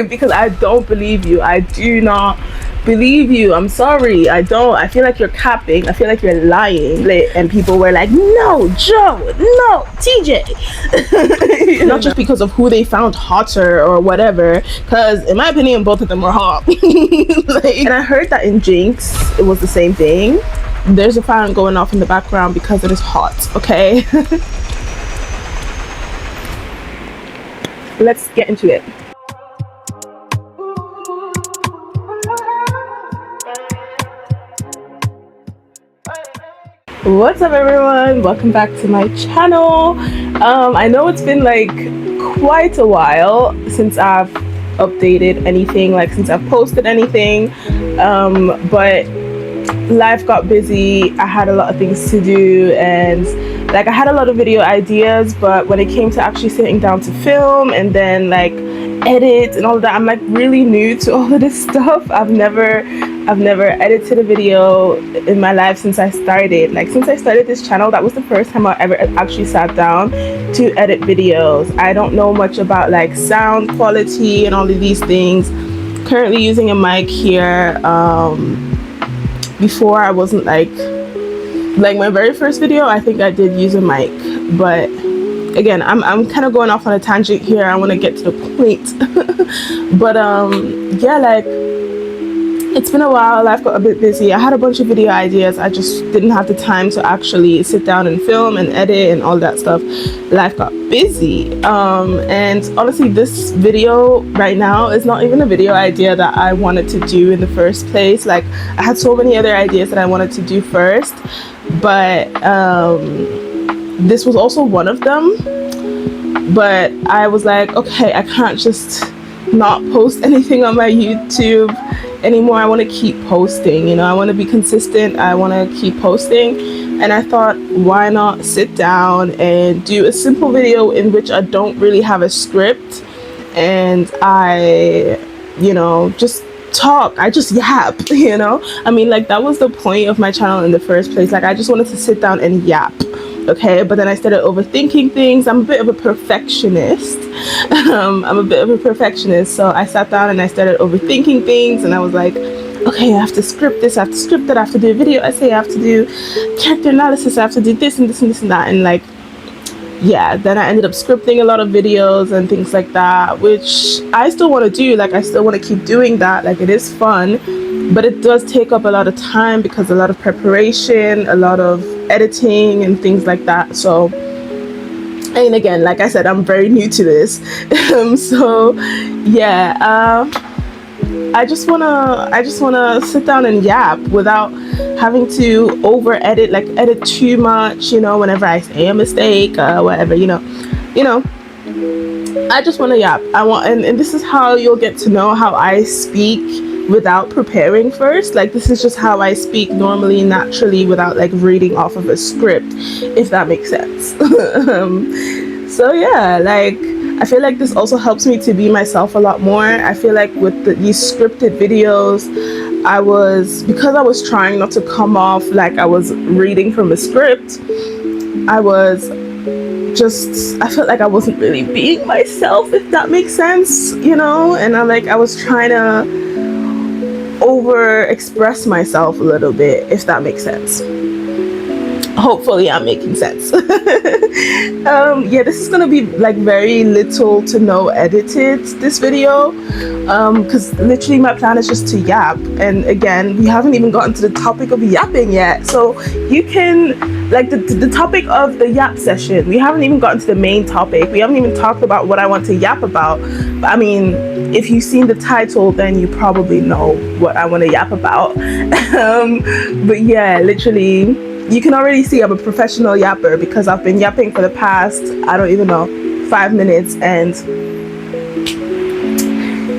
because I don't believe you. I do not believe you. I'm sorry. I don't. I feel like you're capping. I feel like you're lying. And people were like, no, Joe, no, TJ. Not just because of who they found hotter or whatever, because in my opinion, both of them were hot. And I heard that in Jinx, it was the same thing. There's a fan going off in the background because it is hot, okay? Let's get into it. What's up, everyone? Welcome back to my channel. I know it's been like quite a while since I've updated anything, like since I've posted anything, but life got busy. I had a lot of things to do, and like I had a lot of video ideas, but when it came to actually sitting down to film and then like edit and all of that, I'm like really new to all of this stuff. I've never edited a video in my life since I started. Like since I started this channel, that was the first time I ever actually sat down to edit videos. I don't know much about like sound quality and all of these things. Currently using a mic here. Before I wasn't like my very first video, I think I did use a mic, but again, I'm kind of going off on a tangent here. I want to get to the point. But yeah, like it's been a while. Life got a bit busy. I had a bunch of video ideas. I just didn't have the time to actually sit down and film and edit and all that stuff. Life got busy. And honestly, this video right now is not even a video idea that I wanted to do in the first place. Like I had so many other ideas that I wanted to do first, but this was also one of them. But I was like, okay, I can't just not post anything on my YouTube anymore. I want to keep posting, you know, I want to be consistent. I want to keep posting, and I thought, why not sit down and do a simple video in which I don't really have a script, and I, you know, just talk. I just yap, you know. I mean, like that was the point of my channel in the first place. Like I just wanted to sit down and yap. Okay, but then I started overthinking things. I'm a bit of a perfectionist. So I sat down and I started overthinking things, and I was like, okay, I have to script this, I have to script that, I have to do a video essay, I have to do character analysis, I have to do this and this and this and that, and like, yeah, then I ended up scripting a lot of videos and things like that, which I still want to do. Like I still want to keep doing that. Like it is fun, but it does take up a lot of time because a lot of preparation, a lot of editing and things like that. So, and again, like I said, I'm very new to this. So yeah, I just wanna sit down and yap without having to over edit, like edit too much, you know, whenever I say a mistake, whatever, you know, I just want to yap. I want, and this is how you'll get to know how I speak without preparing first. Like this is just how I speak normally, naturally, without like reading off of a script, if that makes sense. So yeah, like I feel like this also helps me to be myself a lot more. I feel like with these scripted videos, because I was trying not to come off like I was reading from a script, I felt like I wasn't really being myself, if that makes sense, you know. And I was trying to over express myself a little bit, if that makes sense. Hopefully I'm making sense. Yeah, this is gonna be like very little to no edited, this video, because literally my plan is just to yap. And again, we haven't even gotten to the topic of yapping yet, so you can, like, the topic of the yap session, we haven't even gotten to the main topic. We haven't even talked about what I want to yap about. But I mean, if you've seen the title, then you probably know what I want to yap about. But yeah, literally, you can already see I'm a professional yapper because I've been yapping for the past, I don't even know, 5 minutes, and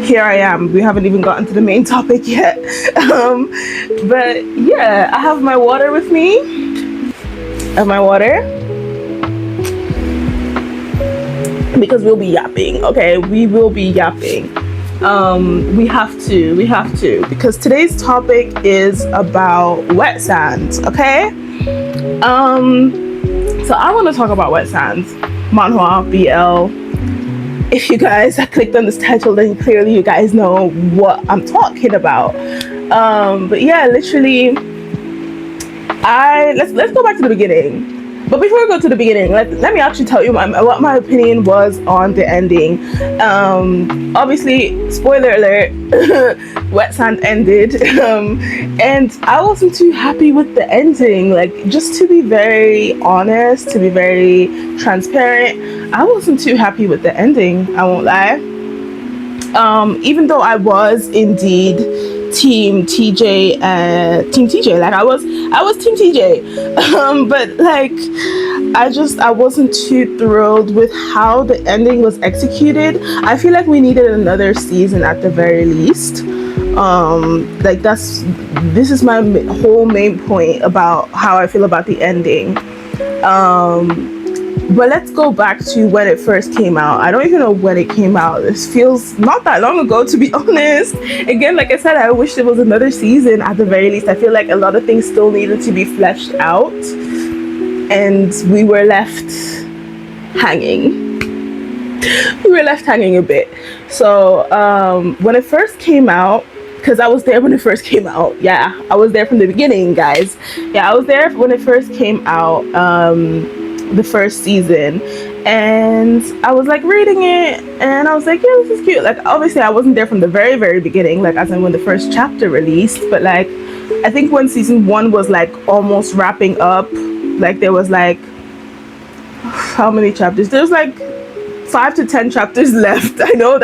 here I am. We haven't even gotten to the main topic yet. But yeah, I have my water with me. I have my water because we'll be yapping. Okay, we will be yapping. We have to, because today's topic is about wet sands. Okay, so I want to talk about wet sands, manhwa, BL, If you guys clicked on this title, then clearly you guys know what I'm talking about. But yeah, literally, let's go back to the beginning. But before we go to the beginning, let me actually tell you what my opinion was on the ending. Obviously, spoiler alert, Wet Sand ended, and I wasn't too happy with the ending. Like, just to be very honest, to be very transparent, I wasn't too happy with the ending. I won't lie. Even though I was indeed team TJ, like I was team TJ, but like I wasn't too thrilled with how the ending was executed. I feel like we needed another season at the very least. Like this is my whole main point about how I feel about the ending. But let's go back to when it first came out. I don't even know when it came out. This feels not that long ago, to be honest. Again, like I said, I wish there was another season at the very least. I feel like a lot of things still needed to be fleshed out, and we were left hanging. We were left hanging a bit. So when it first came out, because I was there when it first came out. Yeah, I was there from the beginning, guys. Yeah, I was there when it first came out. The first season, and I was like reading it, and I was like, yeah, this is cute. Like, obviously I wasn't there from the very, very beginning, like as in when the first chapter released, but like I think when season 1 was like almost wrapping up, like there was like, how many chapters? There's like 5 to 10 chapters left. I know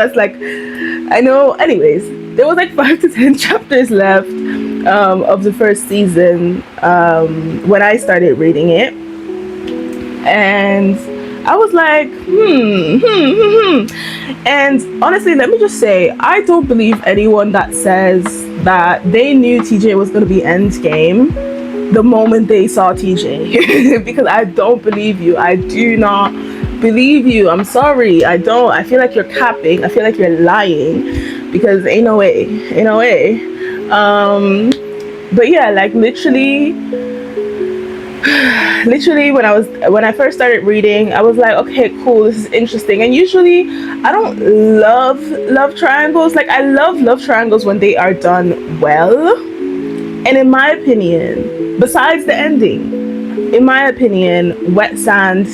anyways, there was like 5 to 10 chapters left of the first season when I started reading it. And I was like, And honestly, let me just say, I don't believe anyone that says that they knew TJ was going to be endgame the moment they saw TJ. Because I don't believe you. I do not believe you. I'm sorry. I don't. I feel like you're capping. I feel like you're lying. Because ain't no way. Ain't no way. But yeah, like literally when I first started reading, I was like, okay, cool, this is interesting. And usually I don't love triangles. Like, I love triangles when they are done well. And in my opinion, besides the ending, in my opinion, Wet Sand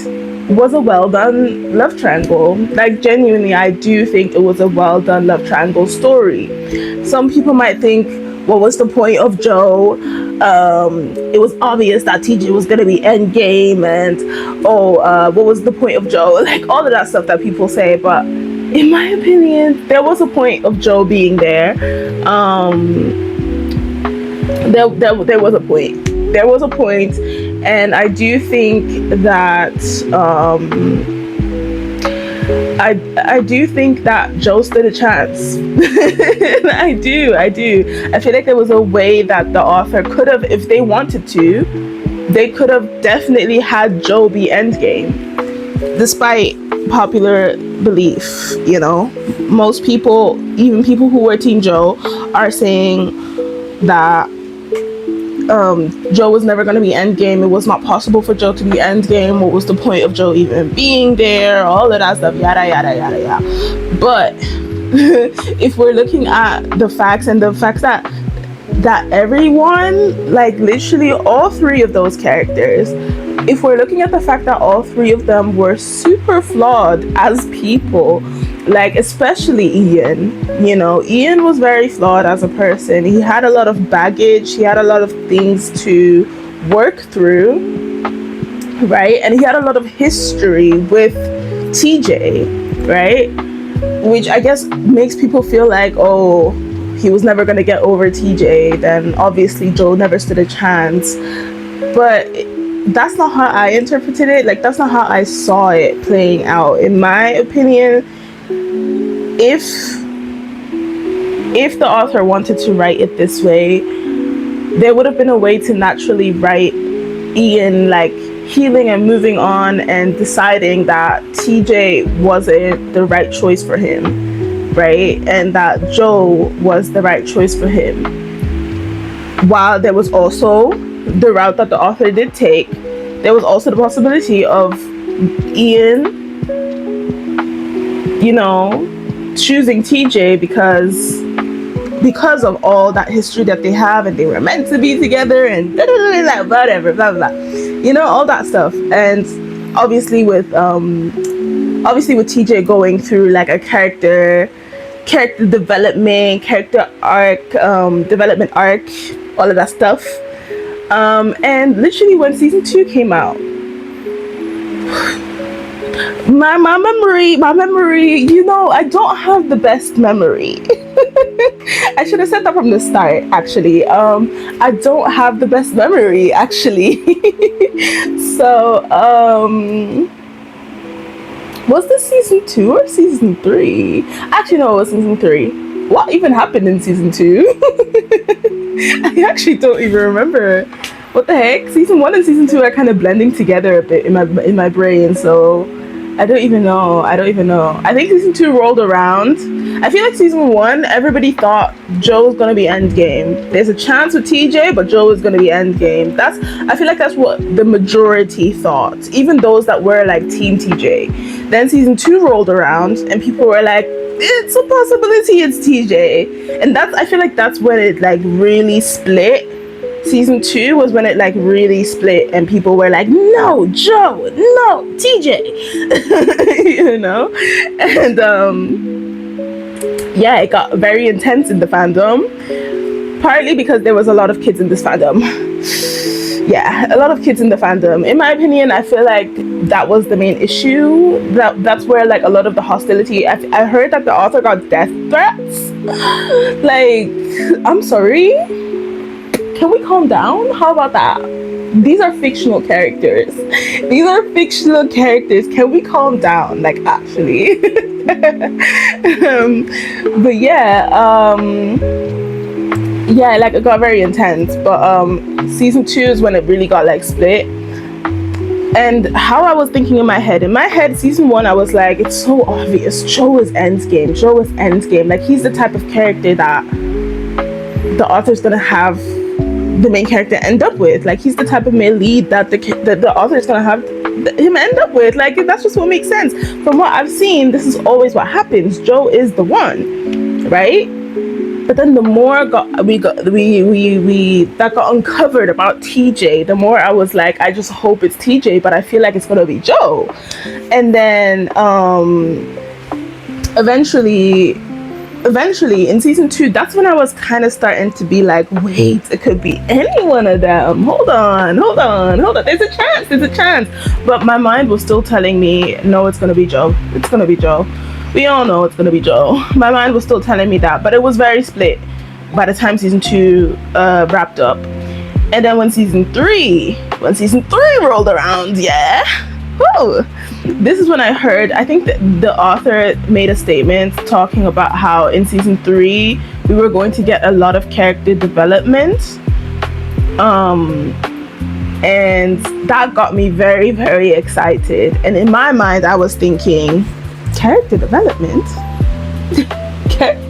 was a well done love triangle. Like, genuinely, I do think it was a well done love triangle story. Some people might think, what was the point of Joe? It was obvious that TJ was gonna be endgame, and what was the point of Joe? Like, all of that stuff that people say. But in my opinion, there was a point of Joe being there. There was a point. There was a point, and I do think that I do think that Joe stood a chance. I do. I feel like there was a way that the author could have, if they wanted to, they could have definitely had Joe be endgame. Despite popular belief, you know, most people, even people who were Team Joe, are saying that Joe was never going to be endgame. It was not possible for Joe to be endgame. What was the point of Joe even being there? All of that stuff, yada yada yada yada. But if we're looking at the facts, and the facts that everyone, like literally all 3 of those characters, if we're looking at the fact that all 3 of them were super flawed as people, like especially Ian, you know, Ian was very flawed as a person. He had a lot of baggage, he had a lot of things to work through, right? And he had a lot of history with TJ, right? Which I guess makes people feel like, oh, he was never going to get over TJ, then obviously Joe never stood a chance. But that's not how I interpreted it. Like, that's not how I saw it playing out. In my opinion, if the author wanted to write it this way, there would have been a way to naturally write Ian like healing and moving on and deciding that TJ wasn't the right choice for him, right? And that Joe was the right choice for him. While there was also the route that the author did take, there was also the possibility of Ian you know, choosing TJ because of all that history that they have, and they were meant to be together, and whatever, blah blah blah, you know, all that stuff. And obviously with TJ going through like a character development, character arc, development arc, all of that stuff. And literally when season 2 came out, my memory, you know, I don't have the best memory. I should have said that from the start, actually. I don't have the best memory, actually. So, was this season 2 or season 3? Actually, no, it was season 3. What even happened in season 2? I actually don't even remember. What the heck? Season 1 and season 2 are kind of blending together a bit in my brain, so I don't even know. I think season 2 rolled around. I feel like season 1, everybody thought Joe was gonna be endgame. There's a chance with TJ, but Joe is gonna be endgame. I feel like that's what the majority thought, even those that were like Team TJ. Then season 2 rolled around, and people were like, it's a possibility it's TJ. And I feel like that's when it like really split. Season 2 was when it like really split, and people were like, no, Joe, no, TJ. You know? And yeah, it got very intense in the fandom, partly because there was a lot of kids in this fandom. Yeah, a lot of kids in the fandom. In my opinion, I feel like that was the main issue. That's where like a lot of the hostility. I heard that the author got death threats. Like, I'm sorry, can we calm down? How about that? These are fictional characters. Can we calm down? Like, actually. But yeah, yeah, like it got very intense. But season 2 is when it really got like split. And how I was thinking in my head, season 1, I was like, it's so obvious. Joe is endgame. Like, he's the type of character that the author's gonna have the main character end up with. Like, he's the type of male lead that the author's gonna have him end up with. Like, that's just what makes sense. From what I've seen, this is always what happens. Joe is the one, right? But then the more that got uncovered about TJ, the more I was like, I just hope it's TJ, but I feel like it's gonna be Joe. And then eventually in season 2, that's when I was kind of starting to be like, wait, it could be any one of them. Hold on. There's a chance. But my mind was still telling me, no, it's gonna be Joe. We all know it's gonna be Joe. My mind was still telling me that, but it was very split by the time season 2 wrapped up. And then when season 3 rolled around, yeah, whoo, this is when I heard, I think that the author made a statement talking about how in season 3 we were going to get a lot of character development. And that got me very, very excited. And in my mind, I was thinking, character development?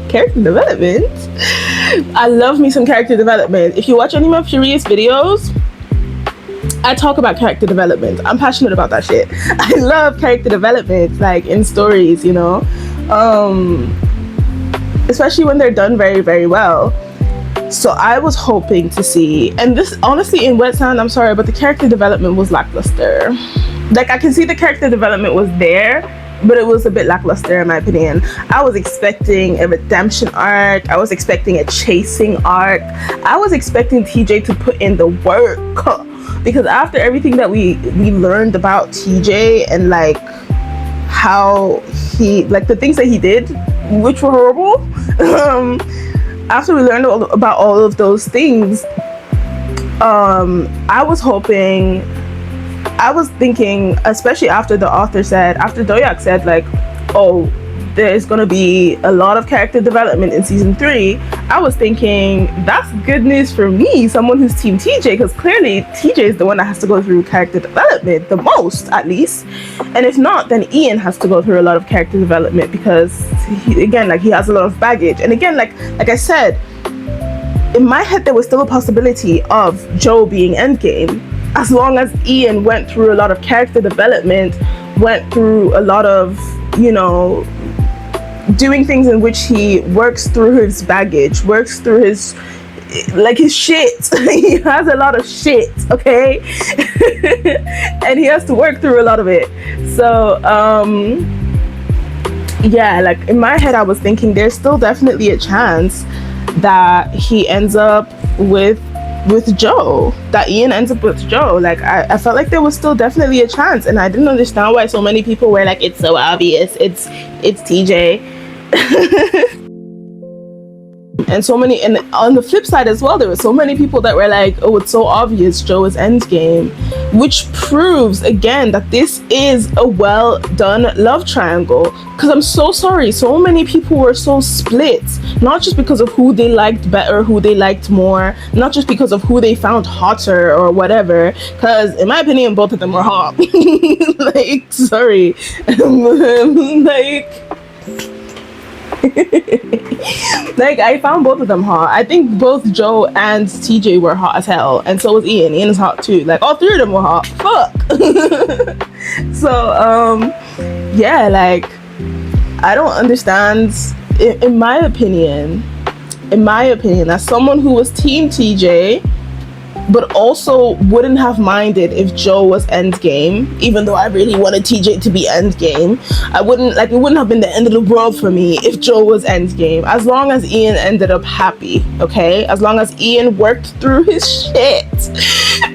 Character development? I love me some character development. If you watch any of my Furious videos, I talk about character development. I'm passionate about that shit. I love character development, like in stories, you know, especially when they're done very, very well. So I was hoping to see, and this honestly in Wet Sand, I'm sorry, but the character development was lackluster. Like, I can see the character development was there, but it was a bit lackluster in my opinion. I was expecting a redemption arc. I was expecting a chasing arc. I was expecting TJ to put in the work, because after everything that we learned about TJ and like how he, like the things that he did, which were horrible, after we learned about all of those things, I was thinking, especially after Doyak said like, oh, there's gonna be a lot of character development in season 3, I was thinking, that's good news for me, someone who's team TJ, because clearly TJ is the one that has to go through character development the most, at least. And if not, then Ian has to go through a lot of character development, because he has a lot of baggage. And again, like I said, in my head there was still a possibility of Joe being endgame, as long as Ian went through a lot of character development, went through a lot of, you know, doing things in which he works through his baggage, works through his shit. He has a lot of shit, okay? And he has to work through a lot of it. So yeah, like in my head I was thinking there's still definitely a chance that he ends up with Joe, that Ian ends up with Joe. Like I felt like there was still definitely a chance, and I didn't understand why so many people were like, it's so obvious, it's TJ. And so many, and on the flip side as well, there were so many people that were like, oh, it's so obvious Joe is endgame, which proves again that this is a well done love triangle. Because I'm so sorry, so many people were so split, not just because of who they liked better, who they liked more, not just because of who they found hotter or whatever, because in my opinion both of them were hot. Like, sorry. Like I found both of them hot. I think both Joe and TJ were hot as hell, and so was Ian. Ian is hot too. Like all three of them were hot. Fuck. So yeah, like I don't understand. In my opinion, as someone who was team TJ but also wouldn't have minded if Joe was endgame, even though I really wanted TJ to be endgame. I wouldn't, like, it wouldn't have been the end of the world for me if Joe was endgame, as long as Ian ended up happy, okay? As long as Ian worked through his shit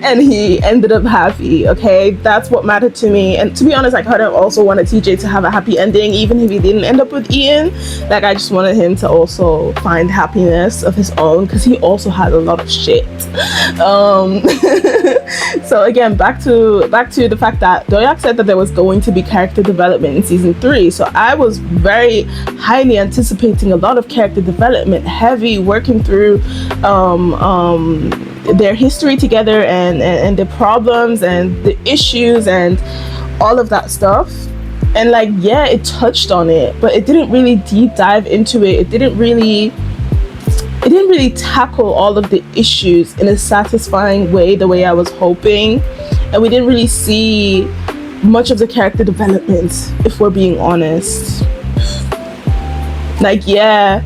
and he ended up happy, okay? That's what mattered to me. And to be honest, I kind of also wanted TJ to have a happy ending, even if he didn't end up with Ian. Like, I just wanted him to also find happiness of his own, because he also had a lot of shit. So again, back to the fact that Doyak said that there was going to be character development in season 3. So I was very highly anticipating a lot of character development, heavy working through their history together and the problems and the issues and all of that stuff. And like, yeah, it touched on it, but it didn't really deep dive into it. It didn't really tackle all of the issues in a satisfying way, the way I was hoping. And we didn't really see much of the character development, if we're being honest. Like, yeah,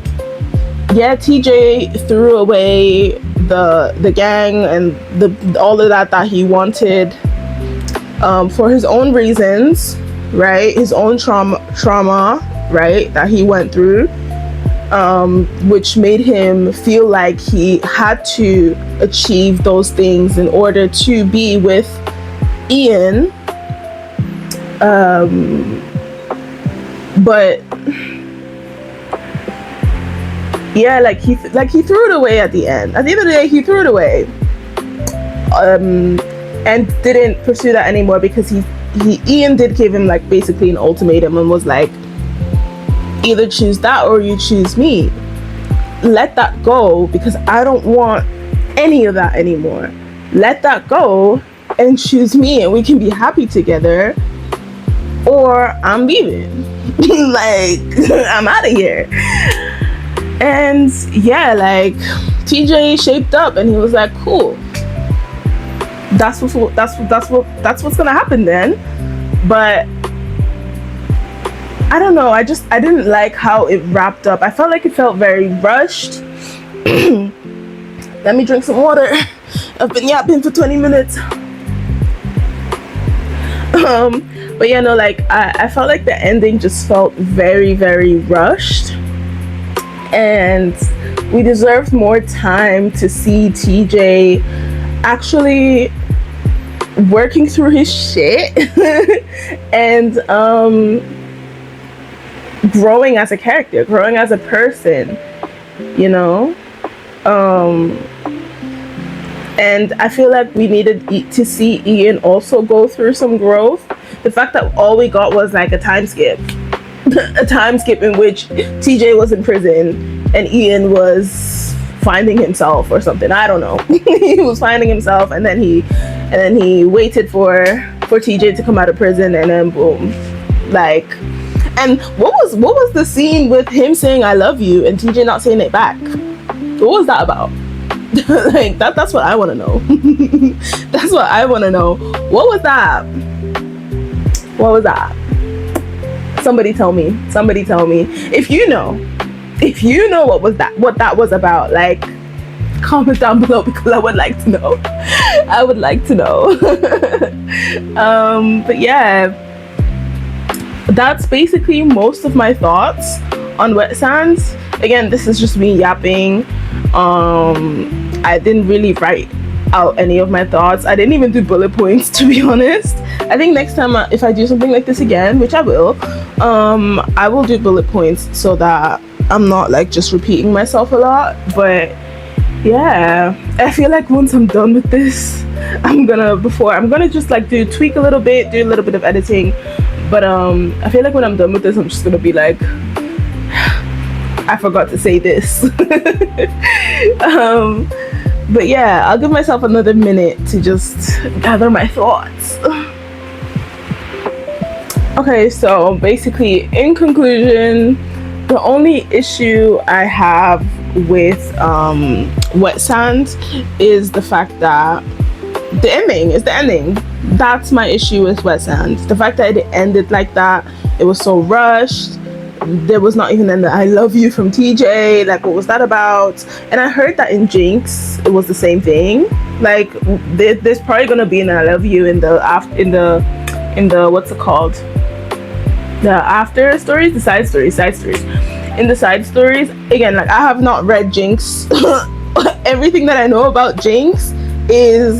TJ threw away the gang and all of that he wanted for his own reasons, right? His own trauma, right, that he went through. Which made him feel like he had to achieve those things in order to be with Ian. But yeah, like he threw it away at the end. At the end of the day, he threw it away, and didn't pursue that anymore, because Ian did give him like basically an ultimatum and was like, either choose that or you choose me. Let that go, because I don't want any of that anymore. Let that go and choose me, and we can be happy together, or I'm leaving. Like, I'm out of here. And yeah, like TJ shaped up and he was like, cool, that's what's gonna happen then. But I don't know, I didn't like how it wrapped up. I felt like it felt very rushed. Let me drink some water. I've been yapping for 20 minutes. But yeah, no, like I felt like the ending just felt very, very rushed, and we deserved more time to see TJ actually working through his shit and growing as a character, growing as a person, you know. And I feel like we needed to see Ian also go through some growth. The fact that all we got was like a time skip a time skip in which TJ was in prison and Ian was finding himself or something, I don't know. He was finding himself, and then he waited for TJ to come out of prison, and then boom. Like, and what was the scene with him saying I love you and TJ not saying it back? What was that about? Like, that's what I want to know. That's what I want to know. What was that? So Somebody tell me. Somebody tell me. If you know what that was about, like, comment down below, because I would like to know. I would like to know. But yeah, that's basically most of my thoughts on Wet Sands. Again, this is just me yapping. I didn't really write out any of my thoughts. I didn't even do bullet points, to be honest. I think next time if I do something like this again, which I will do bullet points so that I'm not like just repeating myself a lot. But yeah, I feel like once I'm done with this, I'm gonna just like tweak a little bit, do a little bit of editing. But I feel like when I'm done with this, I'm just gonna be like, I forgot to say this. But yeah, I'll give myself another minute to just gather my thoughts. Okay, so basically, in conclusion, the only issue I have with Wet Sands is the fact that the ending. That's my issue with Wet Sands. The fact that it ended like that, it was so rushed. There was not even an I love you from TJ. Like, what was that about? And I heard that in Jinx it was the same thing. Like, there's probably gonna be an I love you in the what's it called, the after stories, the side stories. In the side stories, again, like, I have not read Jinx. Everything that I know about Jinx is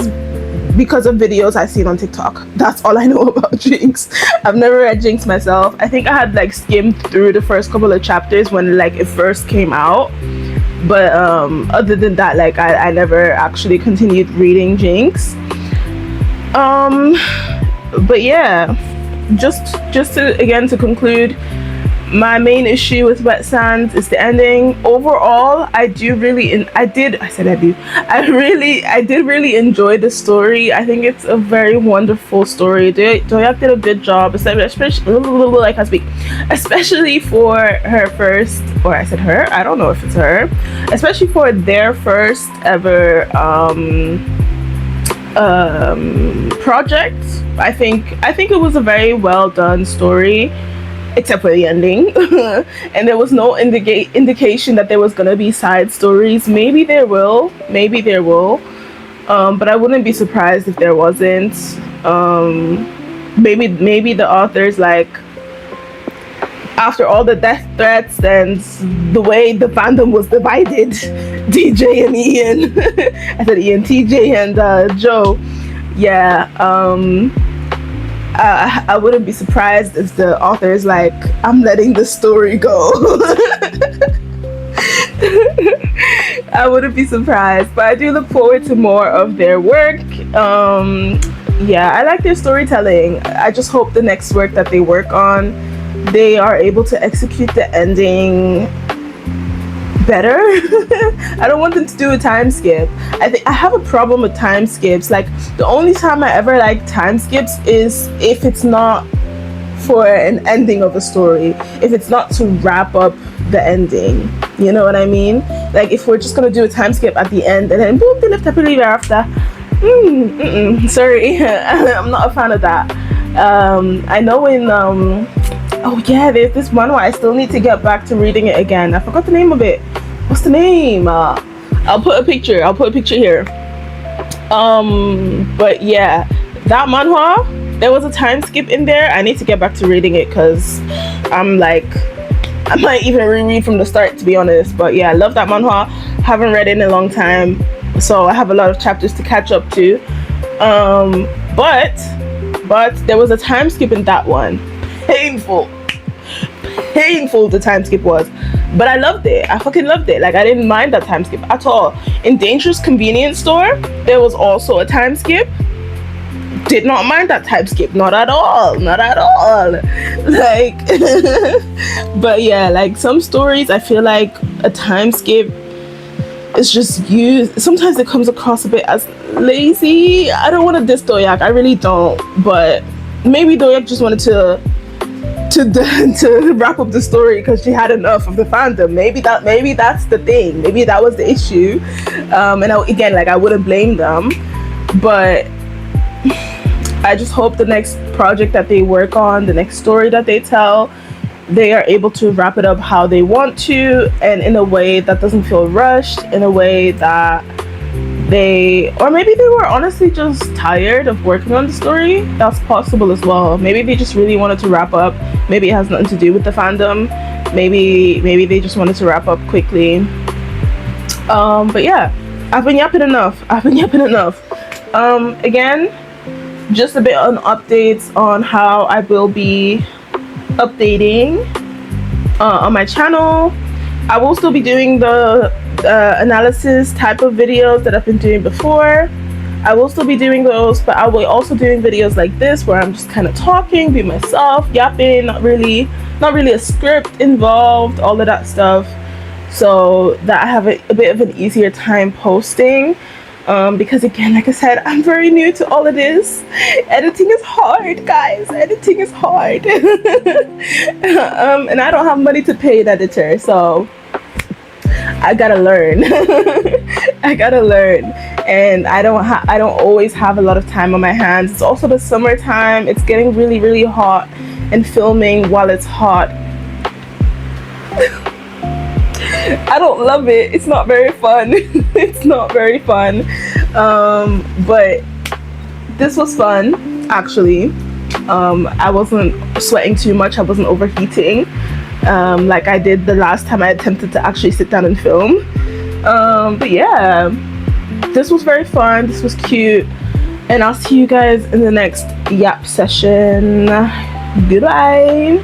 because of videos I've seen on TikTok. That's all I know about Jinx. I've never read Jinx myself. I think I had like skimmed through the first couple of chapters when like it first came out. But other than that, like I never actually continued reading Jinx. But yeah, just to conclude, my main issue with Wet Sands is the ending. Overall, I did really enjoy the story. I think it's a very wonderful story. Doyak did a good job, especially for her first, or I said her, I don't know if it's her, especially for their first ever project. I think it was a very well done story, except for the ending. And there was no indication that there was gonna be side stories. Maybe there will, but I wouldn't be surprised if there wasn't. Maybe the authors, like, after all the death threats and the way the fandom was divided, DJ and Ian, I said Ian, TJ and Joe, yeah, I wouldn't be surprised if the author is like, I'm letting the story go. I wouldn't be surprised, but I do look forward to more of their work. Yeah, I like their storytelling. I just hope the next work that they work on, they are able to execute the ending better. I don't want them to do a time skip. I have a problem with time skips. Like, the only time I ever like time skips is if it's not for an ending of a story, if it's not to wrap up the ending, you know what I mean? Like, if we're just gonna do a time skip at the end and then boom, they live happily ever after, sorry. I'm not a fan of that. I know in oh yeah, there's this one where I still need to get back to reading it again. I forgot the name of it. What's the name? I'll put a picture here. But yeah, that manhwa, there was a time skip in there. I need to get back to reading it because I'm like, I might even reread from the start, to be honest. But yeah, I love that manhwa. Haven't read it in a long time, so I have a lot of chapters to catch up to. But there was a time skip in that one. Painful the time skip was, but I loved it. I fucking loved it. Like, I didn't mind that time skip at all. In Dangerous Convenience Store, there was also a time skip. Did not mind that time skip, not at all. Like, but yeah, like, some stories I feel like a time skip is just used. Sometimes it comes across a bit as lazy. I don't want to diss Doyak, I really don't, but maybe Doyak just wanted to wrap up the story because she had enough of the fandom. Maybe that's the thing. Maybe that was the issue. And I wouldn't blame them, but I just hope the next project that they work on, the next story that they tell, they are able to wrap it up how they want to, and in a way that doesn't feel rushed, in a way that or maybe they were honestly just tired of working on the story. That's possible as well. Maybe they just really wanted to wrap up. Maybe it has nothing to do with the fandom. Maybe they just wanted to wrap up quickly. But yeah, I've been yapping enough. Again, just a bit on updates on how I will be updating on my channel. I will still be doing the analysis type of videos that I've been doing before. I will still be doing those, but I will also doing videos like this where I'm just kind of talking, be myself, yapping, not really a script involved, all of that stuff, so that I have a bit of an easier time posting. Because again, like I said, I'm very new to all of this. Editing is hard, guys. Editing is hard. And I don't have money to pay an editor, so I gotta learn. And I don't always have a lot of time on my hands. It's also the summertime. It's getting really, really hot, and filming while it's hot, I don't love it. It's not very fun. But this was fun, actually. I wasn't sweating too much. I wasn't overheating like I did the last time I attempted to actually sit down and film. But yeah, this was very fun. This was cute. And I'll see you guys in the next yap session. Goodbye.